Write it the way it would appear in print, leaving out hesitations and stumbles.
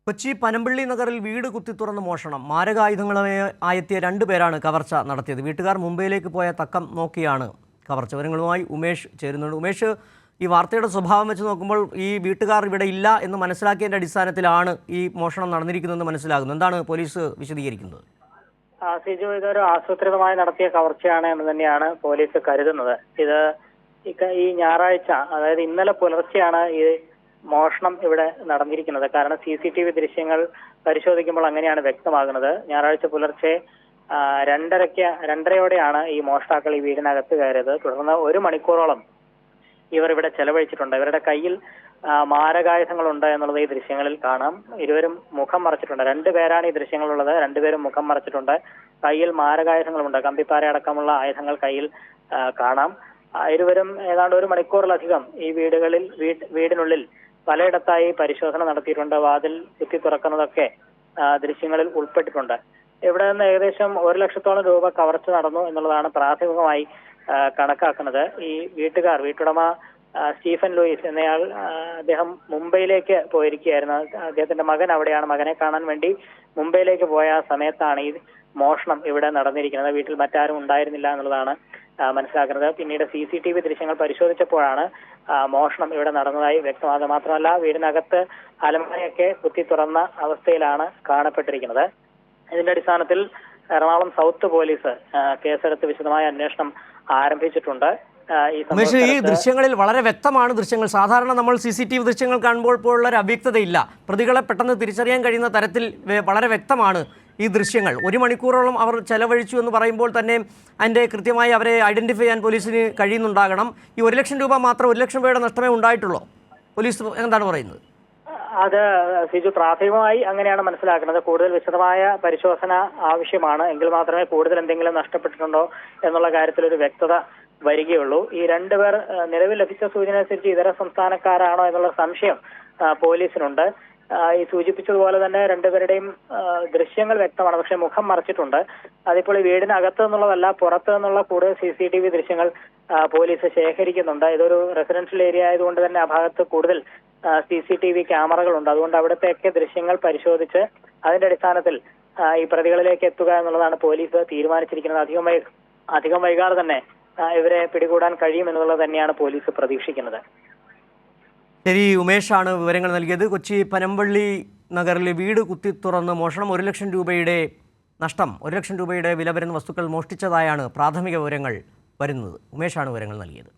കൊച്ചി പനമ്പള്ളി നഗറിൽ വീട് കുത്തിത്തുറന്ന് മോഷണം. മാരകായുധങ്ങളുമായി എത്തിയ രണ്ടുപേരാണ് കവർച്ച നടത്തിയത്. വീട്ടുകാർ മുംബൈയിലേക്ക് പോയ തക്കം നോക്കിയാണ് കവർച്ച. വിവരങ്ങളുമായി ഉമേഷ് ചേരുന്നുണ്ട്. ഉമേഷ്, ഈ വാർത്തയുടെ സ്വഭാവം വെച്ച് നോക്കുമ്പോൾ ഈ വീട്ടുകാർ ഇവിടെ ഇല്ല എന്ന് മനസ്സിലാക്കിയതിൻ്റെ അടിസ്ഥാനത്തിലാണ് ഈ മോഷണം നടന്നിരിക്കുന്നതെന്ന് മനസ്സിലാകുന്നു. എന്താണ് പോലീസ് വിശദീകരിക്കുന്നത്? സിജു, ഇതൊരു ആസൂത്രിതമായി നടത്തിയ കവർച്ചയാണ് എന്ന് തന്നെയാണ് പോലീസ് കരുതുന്നത്. ഇത് ഈ ഞായറാഴ്ച, അതായത് ഇന്നലെ പുലർച്ചെയാണ് ഈ മോഷണം ഇവിടെ നടന്നിരിക്കുന്നത്. കാരണം CCTV ദൃശ്യങ്ങൾ പരിശോധിക്കുമ്പോൾ അങ്ങനെയാണ് വ്യക്തമാകുന്നത്. ഞായറാഴ്ച പുലർച്ചെ 2:30യോടെയാണ് ഈ മോഷ്ടാക്കൾ ഈ വീടിനകത്ത് കയറിയത്. തുടർന്ന് 1 മണിക്കൂറോളം ഇവർ ഇവിടെ ചെലവഴിച്ചിട്ടുണ്ട്. ഇവരുടെ കയ്യിൽ മാരകായുധങ്ങളുണ്ട് എന്നുള്ളത് ഈ ദൃശ്യങ്ങളിൽ കാണാം. ഇരുവരും മുഖം മറച്ചിട്ടുണ്ട്. 2 പേരാണ് ഈ ദൃശ്യങ്ങളുള്ളത്. 2 പേരും മുഖം മറച്ചിട്ടുണ്ട്. കയ്യിൽ മാരകായുധങ്ങളുണ്ട്. കമ്പിപ്പാര അടക്കമുള്ള ആയുധങ്ങൾ കയ്യിൽ കാണാം. ഇരുവരും ഏതാണ്ട് 1 മണിക്കൂറിലധികം ഈ വീടിനുള്ളിൽ പലയിടത്തായി പരിശോധന നടത്തിയിട്ടുണ്ട്. വാതിൽ കുത്തി തുറക്കുന്നതൊക്കെ ദൃശ്യങ്ങളിൽ ഉൾപ്പെട്ടിട്ടുണ്ട്. ഇവിടെ നിന്ന് ഏകദേശം 1 ലക്ഷത്തോളം രൂപ കവർച്ച നടന്നു എന്നുള്ളതാണ് പ്രാഥമികമായി കണക്കാക്കുന്നത്. ഈ വീട്ടുടമ സ്റ്റീഫൻ ലൂയിസ് എന്നയാൾ, അദ്ദേഹം മുംബൈയിലേക്ക് പോയിരിക്കുകയായിരുന്നു. അദ്ദേഹത്തിന്റെ മകൻ അവിടെയാണ്. മകനെ കാണാൻ വേണ്ടി മുംബൈയിലേക്ക് പോയ സമയത്താണ് ഈ മോഷണം ഇവിടെ നടന്നിരിക്കുന്നത്. വീട്ടിൽ മറ്റാരും ഉണ്ടായിരുന്നില്ല എന്നുള്ളതാണ് മനസ്സിലാക്കുന്നത്. പിന്നീട് CCTV ദൃശ്യങ്ങൾ പരിശോധിച്ചപ്പോഴാണ് മോഷണം ഇവിടെ നടന്നതായി വ്യക്തമാകുക. മാത്രമല്ല, വീടിനകത്ത് അലമാരയൊക്കെ കുത്തി തുറന്ന അവസ്ഥയിലാണ് കാണപ്പെട്ടിരിക്കുന്നത്. ഇതിന്റെ അടിസ്ഥാനത്തിൽ എറണാകുളം സൗത്ത് പോലീസ് കേസെടുത്ത് വിശദമായ അന്വേഷണം ആരംഭിച്ചിട്ടുണ്ട്. ഈ ദൃശ്യങ്ങളിൽ വളരെ വ്യക്തമാണ് ദൃശ്യങ്ങൾ. സാധാരണ നമ്മൾ CCTV ദൃശ്യങ്ങൾ കാണുമ്പോൾ പോലുള്ള ഒരു അവ്യക്തതയില്ല. പ്രതികളെ പെട്ടെന്ന് തിരിച്ചറിയാൻ കഴിയുന്ന തരത്തിൽ വളരെ വ്യക്തമാണ് ഈ ദൃശ്യങ്ങൾ. 1 മണിക്കൂറോളം അവർ ചെലവഴിച്ചു എന്ന് പറയുമ്പോൾ തന്നെ അതിൻ്റെ കൃത്യമായി അവരെ ഐഡൻറ്റിഫൈ ചെയ്യാൻ പോലീസിന് കഴിയുന്നുണ്ടാകണം. ഈ 1 ലക്ഷം രൂപ മാത്രം, 1 ലക്ഷം രൂപയുടെ നഷ്ടമേ ഉണ്ടായിട്ടുള്ളൂ. പോലീസ് എന്താണ് പറയുന്നത്? അത് സിജു, പ്രാഥമികമായി അങ്ങനെയാണ് മനസ്സിലാക്കുന്നത്. കൂടുതൽ വിശദമായ പരിശോധന ആവശ്യമാണ്. എങ്കിൽ മാത്രമേ കൂടുതൽ എന്തെങ്കിലും നഷ്ടപ്പെട്ടിട്ടുണ്ടോ എന്നുള്ള കാര്യത്തിൽ ഒരു വ്യക്തത വരികയുള്ളൂ. ഈ 2 പേർ നിലവിൽ ലഭിച്ച സൂചന അനുസരിച്ച് ഇതര സംസ്ഥാനക്കാരാണോ എന്നുള്ള സംശയം പോലീസിനുണ്ട്. ഈ സൂചിപ്പിച്ചതുപോലെ തന്നെ 2 പേരുടെയും ദൃശ്യങ്ങൾ വ്യക്തമാണ്, പക്ഷെ മുഖം മറച്ചിട്ടുണ്ട്. അതിപ്പോൾ ഈ വീടിനകത്ത് നിന്നുള്ളതല്ല, പുറത്ത് നിന്നുള്ള കൂടുതൽ CCTV ദൃശ്യങ്ങൾ പോലീസ് ശേഖരിക്കുന്നുണ്ട്. ഇതൊരു റെസിഡൻഷ്യൽ ഏരിയ ആയതുകൊണ്ട് തന്നെ ആ ഭാഗത്ത് കൂടുതൽ CCTV ക്യാമറകളുണ്ട്. അതുകൊണ്ട് അവിടത്തെയൊക്കെ ദൃശ്യങ്ങൾ പരിശോധിച്ച് അതിന്റെ അടിസ്ഥാനത്തിൽ ഈ പ്രതികളിലേക്ക് എത്തുക എന്നുള്ളതാണ് പോലീസ് തീരുമാനിച്ചിരിക്കുന്നത്. അധികം വൈകാതെ തന്നെ ഇവരെ പിടികൂടാൻ കഴിയുമെന്നുള്ളത് തന്നെയാണ് പോലീസ് പ്രതീക്ഷിക്കുന്നത്. ശരി, ഉമേഷാണ് വിവരങ്ങൾ നൽകിയത്. കൊച്ചി പനമ്പള്ളി നഗറിലെ വീട് കുത്തിത്തുറന്ന് മോഷണം. 1 ലക്ഷം രൂപയുടെ നഷ്ടം, 1 ലക്ഷം രൂപയുടെ വില വരുന്ന വസ്തുക്കൾ മോഷ്ടിച്ചതായാണ് പ്രാഥമിക വിവരങ്ങൾ വരുന്നത്. ഉമേഷാണ് വിവരങ്ങൾ നൽകിയത്.